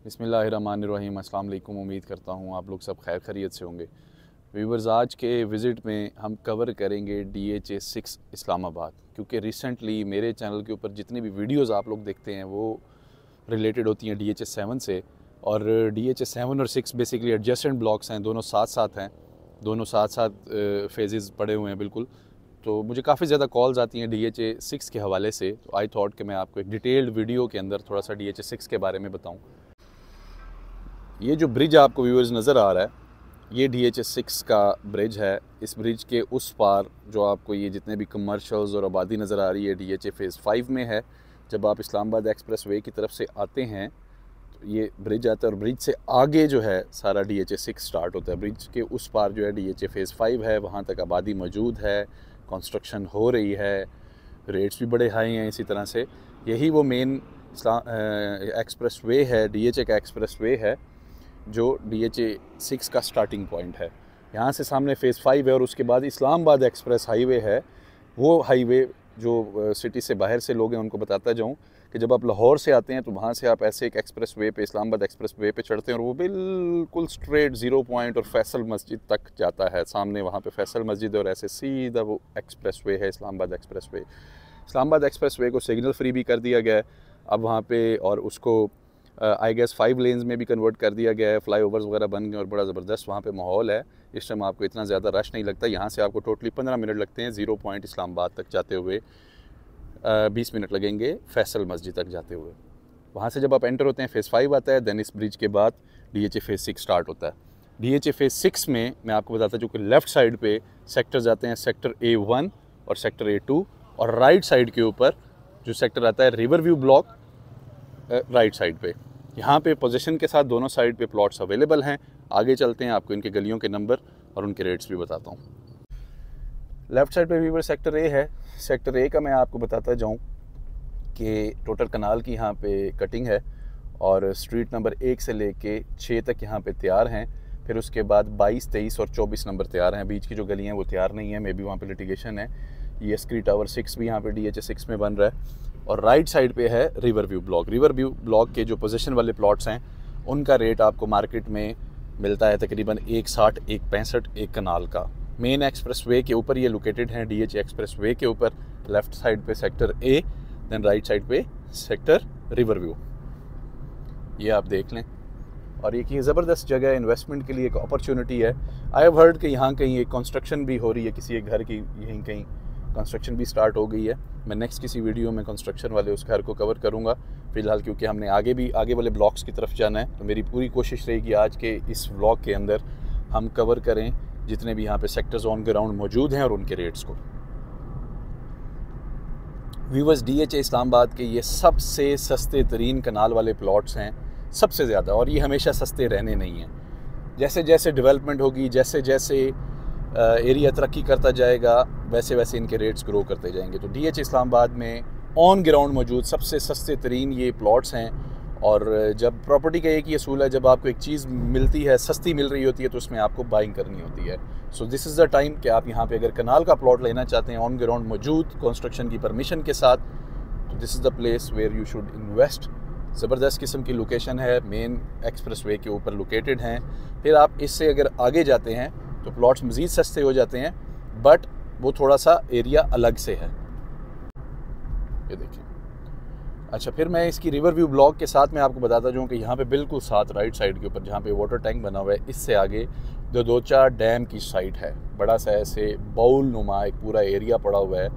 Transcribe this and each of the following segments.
बिस्मिल्लाहिर्रहमानिर्रहीम। अस्सलाम वालेकुम। उम्मीद करता हूँ आप लोग सब खैर खैरियत से होंगे। व्यूवर्स, आज के विज़िट में हम कवर करेंगे DHA 6 इस्लामाबाद, क्योंकि रिसेंटली मेरे चैनल के ऊपर जितनी भी वीडियोस आप लोग देखते हैं वो रिलेटेड होती हैं DHA 7 से। और DHA 7 और 6 बेसिकली एडजेसेंट ब्लॉक्स हैं, दोनों साथ साथ हैं, दोनों साथ साथ फेजेस पड़े हुए हैं बिल्कुल। तो मुझे काफ़ी ज़्यादा कॉल्स आती हैं DHA 6 के हवाले से, तो आई थॉट कि मैं आपको एक डिटेल्ड वीडियो के अंदर थोड़ा सा DHA 6 के बारे में बताऊँ। ये जो ब्रिज आपको व्यूअर्स नज़र आ रहा है, ये DHA 6 का ब्रिज है। इस ब्रिज के उस पार जो आपको ये जितने भी कमर्शियल्स और आबादी नज़र आ रही है DHA फेज़ 5 में है। जब आप इस्लामाबाद एक्सप्रेस वे की तरफ से आते हैं तो ये ब्रिज आता है और ब्रिज से आगे जो है सारा DHA 6 स्टार्ट होता है। ब्रिज के उस पार जो है DHA फेज़ 5 है, वहाँ तक आबादी मौजूद है, कंस्ट्रक्शन हो रही है, रेट्स भी बड़े हाई हैं। इसी तरह से यही वो मेन एक्सप्रेस वे है, DHA का एक्सप्रेस वे है जो DHA 6 का स्टार्टिंग पॉइंट है। यहाँ से सामने फेज़ 5 है और उसके बाद इस्लामाबाद एक्सप्रेस हाईवे है। वो हाईवे जो सिटी से बाहर से लोग हैं उनको बताता जाऊँ कि जब आप लाहौर से आते हैं तो वहाँ से आप ऐसे एक एक्सप्रेस वे पे, इस्लामाबाद एक्सप्रेस वे पे चढ़ते हैं और वो बिल्कुल स्ट्रेट 0 पॉइंट और फैसल मस्जिद तक जाता है। सामने वहाँ पे फैसल मस्जिद है और ऐसे सीधा वो एक्सप्रेस वे है, Islamabad express way. Islamabad express way को सिग्नल फ्री भी कर दिया गया है अब वहाँ पे, और उसको आई गेस 5 लेन्स में भी कन्वर्ट कर दिया गया है। फ्लाईओवर्स वगैरह बन गए और बड़ा ज़बरदस्त वहाँ पे माहौल है। इस टाइम आपको इतना ज़्यादा रश नहीं लगता। यहाँ से आपको टोटली 15 मिनट लगते हैं 0 पॉइंट इस्लामाबाद तक जाते हुए, 20 मिनट लगेंगे फैसल मस्जिद तक जाते हुए। वहाँ से जब आप एंटर होते हैं फेज़ 5 आता है, दैन इस ब्रिज के बाद DHA फेज़ 6 स्टार्ट होता है। DHA फेज़ 6 में मैं आपको बताता हूँ कि लेफ़्ट साइड पे सेक्टर जाते हैं, सेक्टर A1 और सेक्टर A2, और राइट साइड के ऊपर जो सेक्टर आता है river view block, right side पे। यहाँ पे पोजीशन के साथ दोनों साइड पे प्लॉट्स अवेलेबल हैं। आगे चलते हैं, आपको इनके गलियों के नंबर और उनके रेट्स भी बताता हूँ। लेफ़्ट साइड पे व्यूअर सेक्टर A है। सेक्टर A का मैं आपको बताता जाऊँ कि टोटल कनाल की यहाँ पे कटिंग है और स्ट्रीट नंबर 1 से लेके 6 तक यहाँ पे तैयार हैं। फिर उसके बाद 22, 23 और 24 नंबर तैयार हैं। बीच की जो गलियाँ हैं वो तैयार नहीं है, मे बी वहाँ पे लिटिगेशन है। ये स्क्री टावर 6 भी यहाँ पे DHA 6 में बन रहा है। और राइट साइड पे है river view block. River view block के जो पोजीशन वाले प्लॉट्स हैं उनका रेट आपको मार्केट में मिलता है तकरीबन 160, 165 एक कनाल का। मेन एक्सप्रेस वे के ऊपर ये लोकेटेड हैं, DHA एक्सप्रेस वे के ऊपर। लेफ़्ट साइड पे sector A, then right side पे सेक्टर रिवर व्यू। ये आप देख लें। और ये ज़बरदस्त जगह है, इन्वेस्टमेंट के लिए एक अपॉर्चुनिटी है। आई हैव हर्ड कि यहाँ कहीं एक कंस्ट्रक्शन भी हो रही है, किसी एक घर की यहीं कहीं कंस्ट्रक्शन भी स्टार्ट हो गई है। मैं नेक्स्ट किसी वीडियो में कंस्ट्रक्शन वाले उस घर को कवर करूँगा। फ़िलहाल क्योंकि हमने आगे वाले ब्लॉक्स की तरफ जाना है, तो मेरी पूरी कोशिश रहेगी आज के इस व्लॉग के अंदर हम कवर करें जितने भी यहाँ पे सेक्टर्स ऑन ग्राउंड मौजूद हैं और उनके रेट्स को। व्यूअर्स, DHA इस्लामाबाद के ये सबसे सस्ते तरीन कनाल वाले प्लॉट्स हैं, सबसे ज़्यादा, और ये हमेशा सस्ते रहने नहीं हैं। जैसे जैसे डेवलपमेंट होगी, जैसे जैसे एरिया तरक्की करता जाएगा, वैसे वैसे इनके रेट्स ग्रो करते जाएंगे। तो DHA इस्लामाबाद में ऑन ग्राउंड मौजूद सबसे सस्ते तरीन ये प्लॉट्स हैं। और जब प्रॉपर्टी का एक ही असूल है, जब आपको एक चीज़ मिलती है, सस्ती मिल रही होती है, तो उसमें आपको बाइंग करनी होती है। So this is the time कि आप यहाँ पे अगर कनाल का प्लॉट लेना चाहते हैं ऑन ग्राउंड मौजूद कंस्ट्रक्शन की परमिशन के साथ, तो this is the place where you should invest. ज़बरदस्त किस्म की लोकेशन है, मेन एक्सप्रेस वे के ऊपर लोकेटेड हैं। फिर आप इससे अगर आगे जाते हैं तो प्लॉट्स मज़ीद सस्ते हो जाते हैं, बट वो थोड़ा सा एरिया अलग से है। ये देखिए। अच्छा, फिर मैं इसकी रिवर व्यू ब्लॉक के साथ में आपको बताता जाऊँ कि यहाँ पे बिल्कुल साथ राइट साइड के ऊपर जहाँ पे वाटर टैंक बना हुआ है, इससे आगे दोदोचा डैम की साइट है। बड़ा सा ऐसे बाउल नुमा एक पूरा एरिया पड़ा हुआ है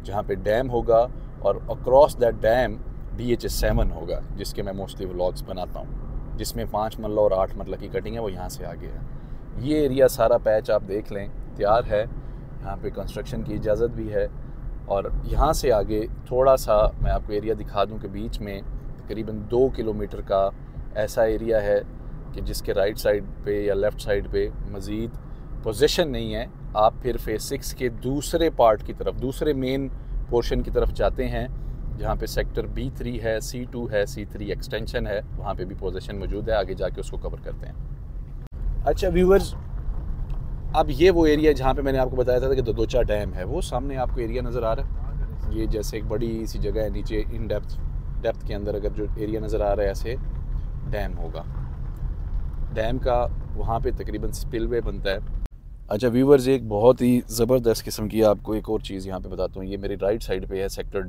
जहाँ पे डैम होगा, और अक्रॉस दैट डैम DHA 7 होगा, जिसके मैं मोस्टली व्लॉग्स बनाता हूँ, जिसमें 5 मरला और 8 मरला की कटिंग है, वो यहाँ से आगे है। ये एरिया सारा पैच आप देख लें तैयार है, यहाँ पे कंस्ट्रक्शन की इजाज़त भी है। और यहाँ से आगे थोड़ा सा मैं आपको एरिया दिखा दूँ कि बीच में तकरीबन 2 किलोमीटर का ऐसा एरिया है कि जिसके राइट साइड पे या लेफ़्ट साइड पे मज़ीद पोजीशन नहीं है। आप फिर फेज़ 6 के दूसरे पार्ट की तरफ, दूसरे मेन पोर्शन की तरफ जाते हैं, जहाँ पे सेक्टर B3 है, C2 है, C3 एक्सटेंशन है, वहाँ पे भी पोजीशन मौजूद है। आगे जाके उसको कवर करते हैं। अच्छा व्यूअर्स, अब ये वो एरिया जहाँ पे मैंने आपको बताया था कि दोदोचा डैम है, वो सामने आपको एरिया नज़र आ रहा है। ये जैसे एक बड़ी सी जगह है नीचे इन डेप्थ के अंदर, अगर जो एरिया नज़र आ रहा है ऐसे, डैम होगा। डैम का वहाँ पे तकरीबन स्पिलवे बनता है। अच्छा व्यूवर्स, एक बहुत ही ज़बरदस्त किस्म की आपको एक और चीज़ यहाँ पे बताता हूँ। ये मेरी राइट साइड पे है सेक्टर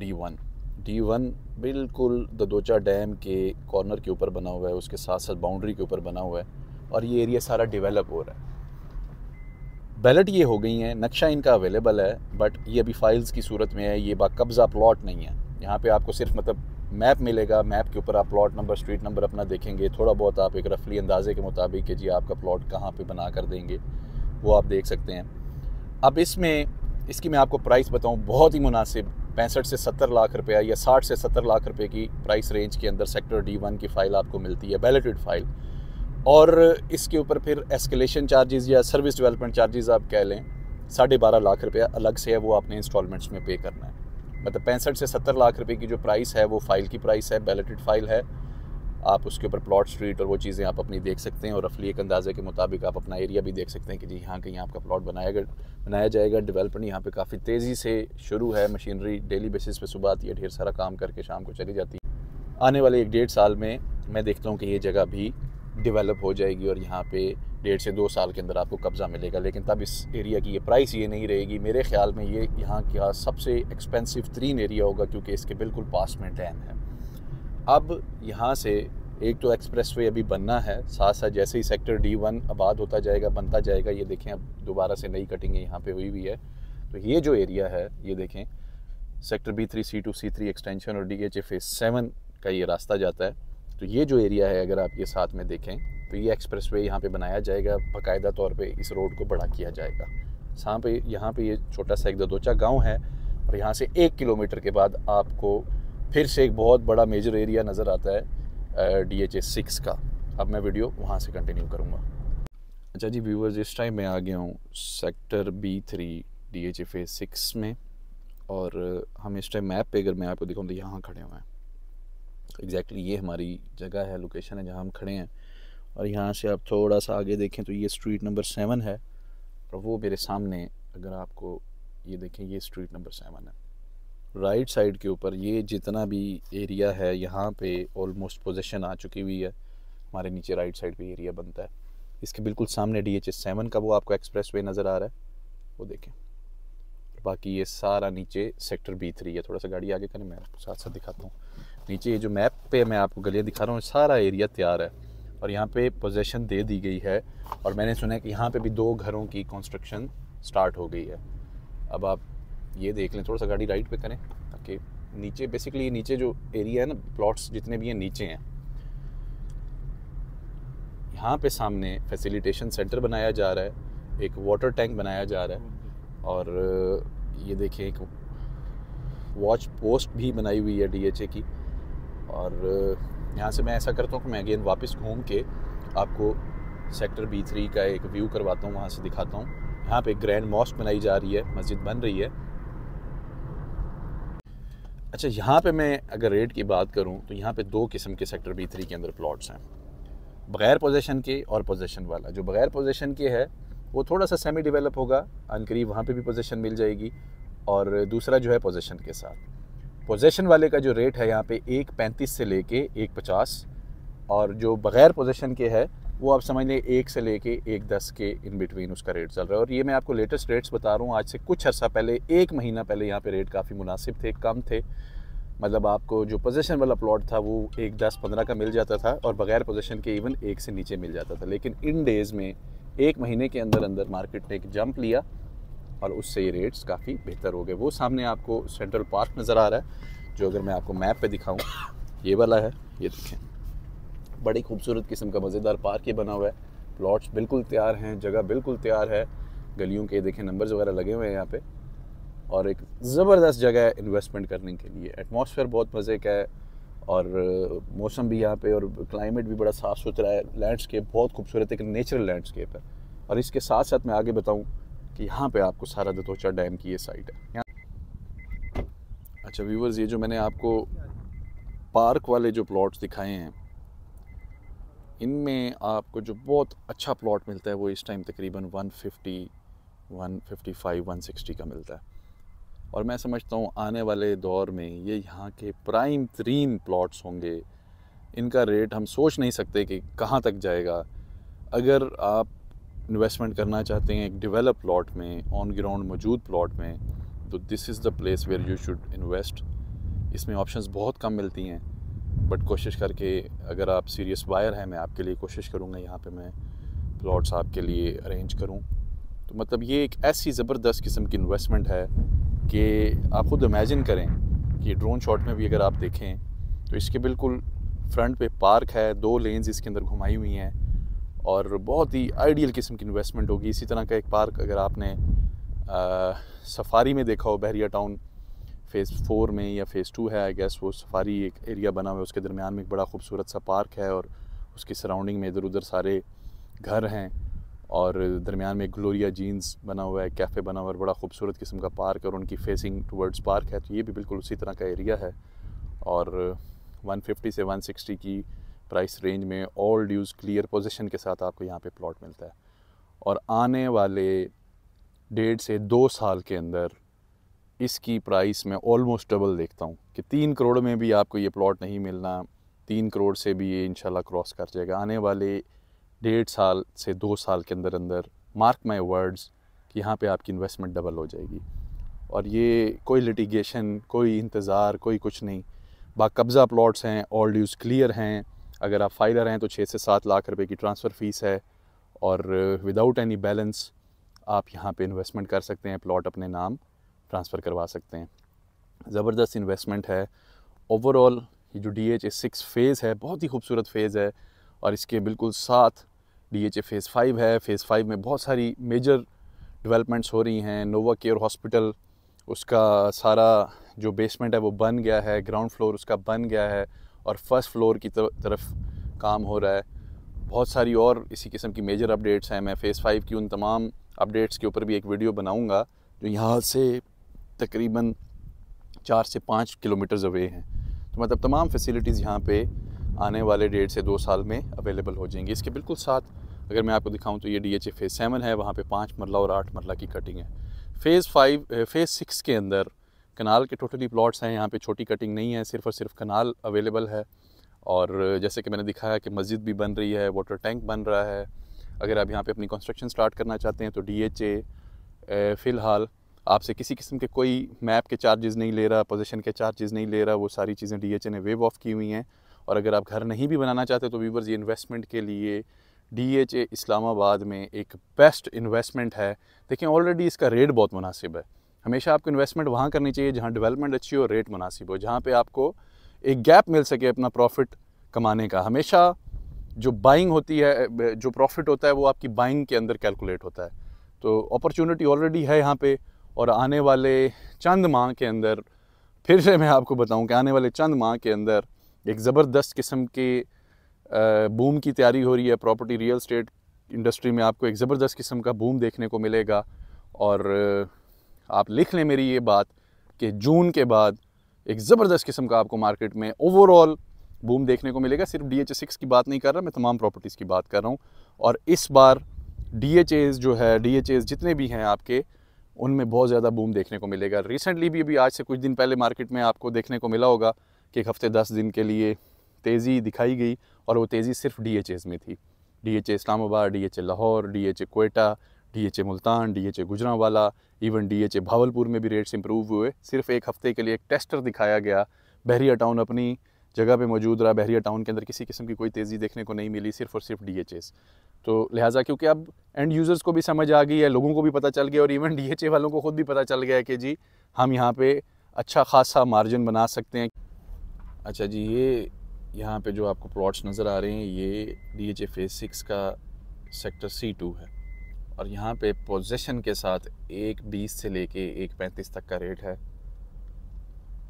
D1 बिल्कुल ददोचा डैम के कॉर्नर के ऊपर बना हुआ है, उसके साथ साथ बाउंड्री के ऊपर बना हुआ है, और ये एरिया सारा डेवलप हो रहा है। बैलेट ये हो गई हैं, नक्शा इनका अवेलेबल है, बट ये अभी फाइल्स की सूरत में है, ये बाकब्ज़ा प्लॉट नहीं है। यहाँ पे आपको सिर्फ मतलब मैप मिलेगा, मैप के ऊपर आप प्लॉट नंबर, स्ट्रीट नंबर अपना देखेंगे, थोड़ा बहुत आप एक रफली अंदाजे के मुताबिक कि जी आपका प्लॉट कहाँ पे बना कर देंगे वो आप देख सकते हैं। अब इसकी मैं आपको प्राइस बताऊँ, बहुत ही मुनासिब 65 से 70 लाख रुपया या 60 से 70 लाख रुपए की प्राइस रेंज के अंदर सेक्टर D1 की फ़ाइल आपको मिलती है, बैलेटेड फ़ाइल। और इसके ऊपर फिर एस्केलेशन चार्जेस या सर्विस डेवलपमेंट चार्जेस आप कह लें 12.5 लाख रुपया अलग से है, वो आपने इंस्टॉलमेंट्स में पे करना है। मतलब 65 से 70 लाख रुपए की जो प्राइस है वो फ़ाइल की प्राइस है, बैलेटेड फ़ाइल है। आप उसके ऊपर प्लॉट, स्ट्रीट और वो चीज़ें आप अपनी देख सकते हैं, और रफली एक अंदाजे के मुताबिक आप अपना एरिया भी देख सकते हैं कि जी यहाँ कहीं आपका प्लॉट बनाया जाएगा। डेवलपमेंट यहाँ पे काफ़ी तेज़ी से शुरू है, मशीनरी डेली बेसिस पे सुबह आती है, ढेर सारा काम करके शाम को चली जाती है। आने वाले 1-1.5 साल में मैं देखता हूँ कि ये जगह भी डेवलप हो जाएगी और यहाँ पे 1.5 से 2 साल के अंदर आपको कब्ज़ा मिलेगा। लेकिन तब इस एरिया की ये प्राइस ये नहीं रहेगी। मेरे ख्याल में ये यहाँ का सबसे एक्सपेंसिव तरीन एरिया होगा, क्योंकि इसके बिल्कुल पास में डैम है। अब यहाँ से एक तो एक्सप्रेसवे अभी बनना है, साथ साथ जैसे ही सेक्टर D1 आबाद होता जाएगा, बनता जाएगा, ये देखें अब दोबारा से नई कटिंग यहाँ पे हुई है। तो ये जो एरिया है ये देखें, sector B3, C2, C3 extension और DHA फेज़ 7 का ये रास्ता जाता है। तो ये जो एरिया है, अगर आप ये साथ में देखें तो ये एक्सप्रेसवे यहाँ पे बनाया जाएगा, बाकायदा तौर पे इस रोड को बड़ा किया जाएगा। यहाँ पे ये छोटा सा एक ददोचा गांव है, और यहाँ से 1 किलोमीटर के बाद आपको फिर से एक बहुत बड़ा मेजर एरिया नज़र आता है DHA 6 का। अब मैं वीडियो वहाँ से कंटिन्यू करूँगा। अच्छा जी व्यूवर्स, इस टाइम मैं आ गया हूँ सेक्टर B3 DHA फेज़ 6 में, और हम इस टाइम मैप पे अगर मैं आपको दिखाऊँ तो यहाँ खड़े हुए हैं। एग्जैक्टली ये हमारी जगह है, लोकेशन है जहाँ हम खड़े हैं। और यहाँ से आप थोड़ा सा आगे देखें तो ये स्ट्रीट नंबर 7 है, और वो मेरे सामने अगर आपको ये देखें, ये स्ट्रीट नंबर 7 है। राइट साइड के ऊपर ये जितना भी एरिया है यहाँ पे ऑलमोस्ट पोजीशन आ चुकी हुई है। हमारे नीचे राइट साइड पे एरिया बनता है, इसके बिल्कुल सामने DHA 7 का वो आपको एक्सप्रेसवे नज़र आ रहा है, वो देखें। बाकी ये सारा नीचे सेक्टर B3 है। थोड़ा सा गाड़ी आगे करें, मैं आपको साथ साथ दिखाता हूँ। नीचे ये जो मैप पे मैं आपको गलियाँ दिखा रहा हूँ, सारा एरिया तैयार है और यहाँ पे पोजीशन दे दी गई है। और मैंने सुना है कि यहाँ पे भी 2 घरों की कंस्ट्रक्शन स्टार्ट हो गई है। अब आप ये देख लें, थोड़ा सा गाड़ी राइट पे करें ताकि नीचे, बेसिकली नीचे जो एरिया है ना, प्लॉट्स जितने भी हैं नीचे हैं। यहाँ पे सामने फैसिलिटेशन सेंटर बनाया जा रहा है, एक वाटर टैंक बनाया जा रहा है, और ये देखिए एक वॉच पोस्ट भी बनाई हुई है DHA की। और यहाँ से मैं ऐसा करता हूँ कि मैं अगेन वापस घूम के आपको सेक्टर B3 का एक व्यू करवाता हूँ, वहाँ से दिखाता हूँ। यहाँ पे एक ग्रैंड मॉस्क बनाई जा रही है, मस्जिद बन रही है। अच्छा, यहाँ पे मैं अगर रेट की बात करूँ तो यहाँ पे 2 किस्म के सेक्टर B3 के अंदर प्लॉट्स हैं, बग़ैर पोजीशन के और पोजीशन वाला। जो बग़ैर पोजीशन के है वो थोड़ा सा सेमी डेवलप होगा, अनकरीब वहाँ पे भी पोजीशन मिल जाएगी, और दूसरा जो है पोजीशन के साथ। पोजीशन वाले का जो रेट है यहाँ पे 1.35 से लेके 1.50, और जो बग़ैर पोजीशन के है वो आप समझ लें 1 से लेके 1.10 के इन बिटवीन उसका रेट चल रहा है। और ये मैं आपको लेटेस्ट रेट्स बता रहा हूँ, आज से कुछ अर्सा पहले, 1 महीना पहले यहाँ पे रेट काफ़ी मुनासिब थे, कम थे। मतलब आपको जो पोजीशन वाला प्लॉट था वो 1.10-15 का मिल जाता था, और बग़ैर पोजीशन के इवन 1 से नीचे मिल जाता था। लेकिन इन डेज़ में 1 महीने के अंदर अंदर मार्केट ने एक जंप लिया और उससे ये रेट्स काफ़ी बेहतर हो गए। वो सामने आपको सेंट्रल पार्क नज़र आ रहा है, जो अगर मैं आपको मैप पे दिखाऊं, ये वाला है, ये देखें, बड़ी खूबसूरत किस्म का मज़ेदार पार्क ये बना हुआ है। प्लॉट्स बिल्कुल तैयार हैं, जगह बिल्कुल तैयार है, गलियों के देखें नंबर्स वगैरह लगे हुए हैं यहाँ पे, और एक ज़बरदस्त जगह है इन्वेस्टमेंट करने के लिए। एटमॉस्फेयर बहुत मज़े का है, और मौसम भी यहाँ पे, और क्लाइमेट भी बड़ा साफ़ सुथरा है, लैंडस्केप बहुत खूबसूरत है, एक नेचुरल लैंडस्केप है। और इसके साथ साथ मैं आगे बताऊँ कि यहाँ पे आपको सारा ददोचा डैम की ये साइट है। अच्छा व्यूवर्स, ये जो मैंने आपको पार्क वाले जो प्लॉट्स दिखाए हैं, इनमें आपको जो बहुत अच्छा प्लॉट मिलता है वो इस टाइम तकरीबन 150, 155, 160 का मिलता है। और मैं समझता हूँ आने वाले दौर में ये यहाँ के प्राइम तरीन प्लॉट्स होंगे इनका रेट हम सोच नहीं सकते कि कहाँ तक जाएगा। अगर आप इन्वेस्टमेंट करना चाहते हैं एक डेवलप प्लॉट में, ऑन ग्राउंड मौजूद प्लॉट में, तो this is the place where you should invest. इसमें ऑप्शंस बहुत कम मिलती हैं, बट कोशिश करके अगर आप सीरियस बायर हैं, मैं आपके लिए कोशिश करूँगा यहाँ पे मैं प्लॉट्स आपके लिए अरेंज करूँ। तो मतलब ये एक ऐसी ज़बरदस्त किस्म की इन्वेस्टमेंट है कि आप ख़ुद इमेजिन करें कि ड्रोन शॉट में भी अगर आप देखें तो इसके बिल्कुल फ्रंट पे पार्क है, 2 लेन्स इसके अंदर घुमाई हुई हैं और बहुत ही आइडियल किस्म की इन्वेस्टमेंट होगी। इसी तरह का एक पार्क अगर आपने सफारी में देखा हो, बहरिया टाउन फ़ेज़ 4 में या फ़ेज़ 2 है आई गेस, वो सफारी एक एरिया बना हुआ है, उसके दरमियान में एक बड़ा खूबसूरत सा पार्क है और उसकी सराउंडिंग में इधर उधर सारे घर हैं और दरमियान में ग्लोरिया जीन्स बना हुआ है, कैफ़े बना हुआ है, बड़ा खूबसूरत किस्म का पार्क है और उनकी फेसिंग टुवर्ड्स पार्क है। तो ये भी बिल्कुल उसी तरह का एरिया है और 150 से 160 की प्राइस रेंज में ऑल ड्यूज़ क्लियर पोजीशन के साथ आपको यहाँ पे प्लॉट मिलता है। और आने वाले 1.5 से 2 साल के अंदर इसकी प्राइस में ऑलमोस्ट डबल देखता हूँ कि 3 करोड़ में भी आपको ये प्लॉट नहीं मिलना, 3 करोड़ से भी ये इंशाल्लाह क्रॉस कर जाएगा। आने वाले 1.5 साल से 2 साल के अंदर अंदर मार्क माई वर्ड्स कि यहाँ पे आपकी इन्वेस्टमेंट डबल हो जाएगी। और ये कोई लिटिगेशन, कोई इंतज़ार, कोई कुछ नहीं, बाकब्ज़ा प्लॉट्स हैं, ऑल ड्यूज़ क्लियर हैं। अगर आप फाइलर हैं तो 6 से 7 लाख रुपए की ट्रांसफ़र फ़ीस है और विदाउट एनी बैलेंस आप यहाँ पे इन्वेस्टमेंट कर सकते हैं, प्लॉट अपने नाम ट्रांसफ़र करवा सकते हैं। ज़बरदस्त इन्वेस्टमेंट है। ओवरऑल ये जो DHA 6 फ़ेज़ है बहुत ही खूबसूरत फ़ेज़ है और इसके बिल्कुल साथ DHA फ़ेज़ 5 है। फ़ेज़ 5 में बहुत सारी मेजर डेवलपमेंट्स हो रही हैं। नोवा केयर हॉस्पिटल, उसका सारा जो बेसमेंट है वो बन गया है, ग्राउंड फ्लोर उसका बन गया है और फर्स्ट फ्लोर की तरफ काम हो रहा है। बहुत सारी और इसी किस्म की मेजर अपडेट्स हैं। मैं फ़ेज़ 5 की उन तमाम अपडेट्स के ऊपर भी एक वीडियो बनाऊंगा जो यहाँ से तकरीबन 4 से 5 किलोमीटर्स अवे हैं। तो मतलब तमाम फैसिलिटीज़ यहाँ पे आने वाले 1.5 से 2 साल में अवेलेबल हो जाएंगी। इसके बिल्कुल साथ अगर मैं आपको दिखाऊं तो ये DHA फ़ेज़ 7 है, वहाँ पे 5 मरला और 8 मरला की कटिंग है। फ़ेज़ 6 के अंदर कनाल के टोटली प्लॉट्स हैं, यहाँ पे छोटी कटिंग नहीं है, सिर्फ़ और सिर्फ कनाल अवेलेबल है। और जैसे कि मैंने दिखाया कि मस्जिद भी बन रही है, वाटर टैंक बन रहा है। अगर आप यहाँ पे अपनी कंस्ट्रक्शन स्टार्ट करना चाहते हैं तो DHA फ़िलहाल आपसे किसी किस्म के कोई मैप के चार्जेस नहीं ले रहा, पोजीशन के चार्जेस नहीं ले रहा, वो सारी चीज़ें DHA ने वेव ऑफ की हुई हैं। और अगर आप घर नहीं भी बनाना चाहते तो व्यूअर्स ये इन्वेस्टमेंट के लिए DHA इस्लामाबाद में एक बेस्ट इन्वेस्टमेंट है। देखिए ऑलरेडी इसका रेट बहुत मुनासिब है। हमेशा आपको इन्वेस्टमेंट वहाँ करनी चाहिए जहाँ डेवलपमेंट अच्छी हो, रेट मुनासिब हो, जहाँ पे आपको एक गैप मिल सके अपना प्रॉफिट कमाने का। हमेशा जो बाइंग होती है, जो प्रॉफिट होता है वो आपकी बाइंग के अंदर कैलकुलेट होता है। तो अपॉर्चुनिटी ऑलरेडी है यहाँ पे और आने वाले चंद माह के अंदर, फिर से मैं आपको बताऊं कि आने वाले चंद माह के अंदर एक ज़बरदस्त किस्म के बूम की तैयारी हो रही है। प्रॉपर्टी रियल एस्टेट इंडस्ट्री में आपको एक ज़बरदस्त किस्म का बूम देखने को मिलेगा। और आप लिख लें मेरी ये बात कि जून के बाद एक ज़बरदस्त किस्म का आपको मार्केट में ओवरऑल बूम देखने को मिलेगा। सिर्फ DHA 6 की बात नहीं कर रहा, मैं तमाम प्रॉपर्टीज़ की बात कर रहा हूँ। और इस बार DHAs जो है, DHAs जितने भी हैं आपके, उनमें बहुत ज़्यादा बूम देखने को मिलेगा। रिसेंटली भी अभी आज से कुछ दिन पहले मार्केट में आपको देखने को मिला होगा कि एक हफ़्ते 10 दिन के लिए तेज़ी दिखाई गई और वो तेज़ी सिर्फ DHAs में थी। DHA Islamabad, DHA Lahore, DHA Quetta, DHA Multan, DHA Gujranwala, even DHA Bahawalpur में भी रेट्स इंप्रूव हुए। सिर्फ एक हफ़्ते के लिए एक टेस्टर दिखाया गया। बहरिया टाउन अपनी जगह पे मौजूद रहा। बहरिया टाउन के अंदर किसी किस्म की कोई तेज़ी देखने को नहीं मिली, सिर्फ और सिर्फ DHAs। तो लिहाजा क्योंकि अब एंड यूज़र्स को भी समझ आ गई है, लोगों को भी पता चल गया और इवन DHA वालों को ख़ुद भी पता चल गया है कि जी हम यहाँ पे अच्छा खासा मार्जिन बना सकते हैं। अच्छा जी, ये यहाँ पे जो आपको प्लॉट्स नज़र आ रहे हैं ये DHA फ़ेज़ 6 का सेक्टर C2 है और यहाँ पे पोजेसन के साथ 1.20 से लेके 1.35 तक का रेट है।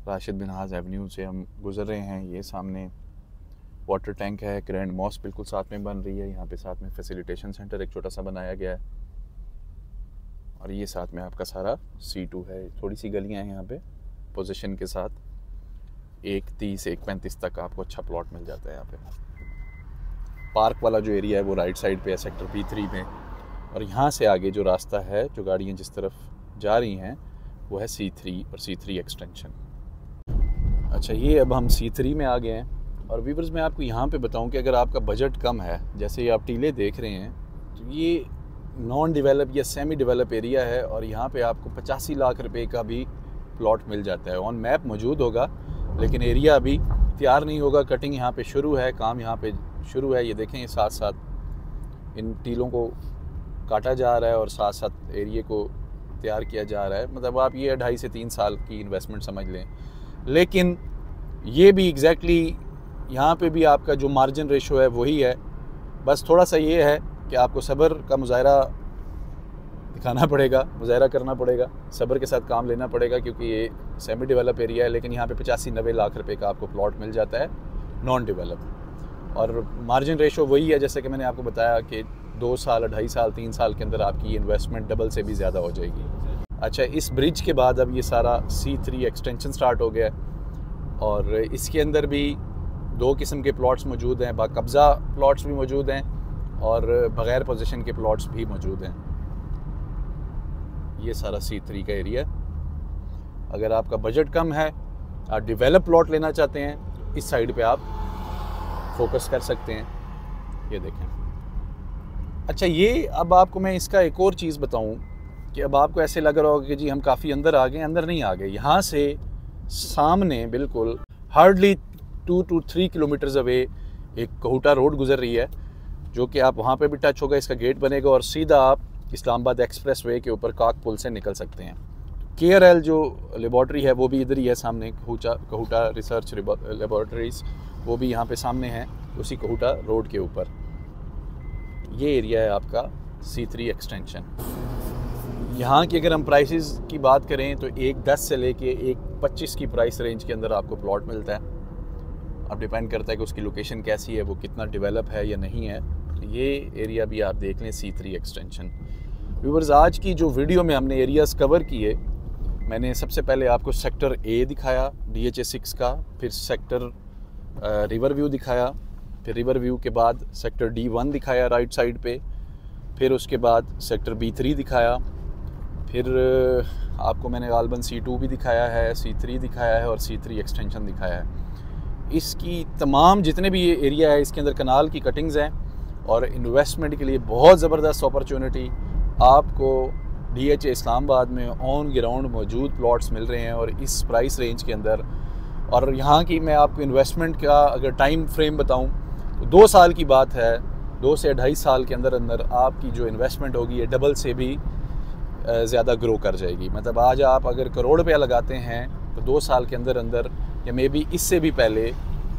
राशिद बिनहाज एवेन्यू से हम गुज़र रहे हैं। ये सामने वाटर टैंक है, ग्रैंड मॉस्क बिल्कुल साथ में बन रही है। यहाँ पे साथ में फैसिलिटेशन सेंटर एक छोटा सा बनाया गया है और ये साथ में आपका सारा C2 है। थोड़ी सी गलियाँ हैं यहाँ पे पोजीशन के साथ। 1.30 1.35 तक आपको अच्छा प्लॉट मिल जाता है यहाँ पे। पार्क वाला जो एरिया है वो राइट साइड पे है सेक्टर B3 में और यहाँ से आगे जो रास्ता है, जो गाड़ियाँ जिस तरफ जा रही हैं, वो है C3 और C3 एक्सटेंशन। अच्छा, ये अब हम C3 में आ गए हैं और व्यूअर्स मैं आपको यहाँ पे बताऊँ कि अगर आपका बजट कम है, जैसे ये आप टीले देख रहे हैं, तो ये नॉन डेवलप या सेमी डेवलप एरिया है और यहाँ पे आपको 85 लाख रुपए का भी प्लॉट मिल जाता है। ऑन मैप मौजूद होगा लेकिन एरिया अभी तैयार नहीं होगा। कटिंग यहाँ पे शुरू है, काम यहाँ पे शुरू है। ये देखें, साथ साथ इन टीलों को काटा जा रहा है और साथ साथ एरिया को तैयार किया जा रहा है। मतलब आप ये 2.5 से 3 साल की इन्वेस्टमेंट समझ लें। लेकिन ये भी एग्जैक्टली यहाँ पे भी आपका जो मार्जिन रेशो है वही है। बस थोड़ा सा ये है कि आपको सब्र का मुजाहरा दिखाना पड़ेगा, मुजाहरा करना पड़ेगा, सब्र के साथ काम लेना पड़ेगा, क्योंकि ये सेमी डेवलप एरिया है। लेकिन यहाँ पे 85-90 लाख रुपए का आपको प्लॉट मिल जाता है नॉन डेवलप। और मार्जिन रेशो वही है जैसे कि मैंने आपको बताया कि 2 साल, 2.5 साल, 3 साल के अंदर आपकी इन्वेस्टमेंट डबल से भी ज़्यादा हो जाएगी। अच्छा, इस ब्रिज के बाद अब ये सारा C3 एक्सटेंशन स्टार्ट हो गया है और इसके अंदर भी 2 किस्म के प्लॉट्स मौजूद हैं। बाकब्ज़ा प्लॉट्स भी मौजूद हैं और बग़ैर पोजीशन के प्लॉट्स भी मौजूद हैं। ये सारा C3 का एरिया। अगर आपका बजट कम है, आप डेवलप प्लॉट लेना चाहते हैं, इस साइड पे आप फोकस कर सकते हैं। ये देखें। अच्छा, ये अब आपको मैं इसका एक और चीज़ बताऊं कि अब आपको ऐसे लग रहा होगा कि जी हम काफ़ी अंदर आ गए। अंदर नहीं आ गए। यहाँ से सामने बिल्कुल हार्डली 2 to 3 किलोमीटर्स अवे एक कहूटा रोड गुजर रही है, जो कि आप वहाँ पे भी टच होगा, इसका गेट बनेगा और सीधा आप इस्लामाबाद एक्सप्रेस वे के ऊपर काक पुल से निकल सकते हैं। KRL जो लेबॉर्ट्री है वो भी इधर ही है सामने, कहूटा रिसर्च लेबॉर्ट्रीज, वो भी यहाँ पे सामने है उसी कहूटा रोड के ऊपर। ये एरिया है आपका C3 एक्सटेंशन। यहाँ की अगर हम प्राइसेस की बात करें तो 1.10 से लेके 1.25 की प्राइस रेंज के अंदर आपको प्लॉट मिलता है। अब डिपेंड करता है कि उसकी लोकेशन कैसी है, वो कितना डेवलप है या नहीं है। तो ये एरिया भी आप देख लें, C3 एक्सटेंशन। व्यूअर्स, आज की जो वीडियो में हमने एरियाज़ कवर किए, मैंने सबसे पहले आपको सेक्टर A दिखाया DHA 6 का, फिर सेक्टर रिवर व्यू दिखाया, फिर रिवर व्यू के बाद सेक्टर D1 दिखाया राइट साइड पे, फिर उसके बाद सेक्टर B3 दिखाया, फिर आपको मैंने गालबन C2 भी दिखाया है, C3 दिखाया है और C3 एक्सटेंशन दिखाया है। इसकी तमाम जितने भी ये एरिया है, इसके अंदर कनाल की कटिंग्स हैं और इन्वेस्टमेंट के लिए बहुत ज़बरदस्त अपॉर्चुनिटी आपको DHA इस्लामाबाद में ऑन ग्राउंड मौजूद प्लॉट्स मिल रहे हैं और इस प्राइस रेंज के अंदर। और यहाँ की मैं आपको इन्वेस्टमेंट का अगर टाइम फ्रेम बताऊँ तो 2 साल की बात है। 2 से 2.5 साल के अंदर अंदर आपकी जो इन्वेस्टमेंट होगी ये डबल से भी ज़्यादा ग्रो कर जाएगी। मतलब आज आप अगर करोड़ रुपया लगाते हैं तो 2 साल के अंदर अंदर या मे बी इससे भी पहले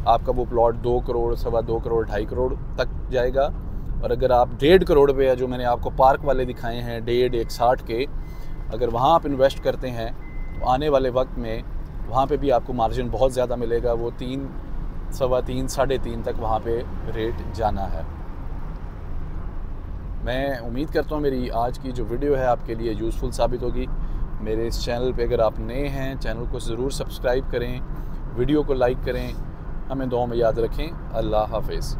आपका वो प्लॉट 2 करोड़, 2.25 करोड़, 2.5 करोड़ तक जाएगा। और अगर आप 1.5 करोड़ रुपये जो मैंने आपको पार्क वाले दिखाए हैं 1.5-1.60 के, अगर वहाँ आप इन्वेस्ट करते हैं तो आने वाले वक्त में वहाँ पे भी आपको मार्जिन बहुत ज़्यादा मिलेगा। वो 3, 3.25, 3.5 तक वहाँ पे रेट जाना है। मैं उम्मीद करता हूँ मेरी आज की जो वीडियो है आपके लिए यूज़फुल साबित होगी। मेरे इस चैनल पे अगर आप नए हैं, चैनल को ज़रूर सब्सक्राइब करें, वीडियो को लाइक करें, हमें दुआ में याद रखें। अल्लाह हाफ़िज़।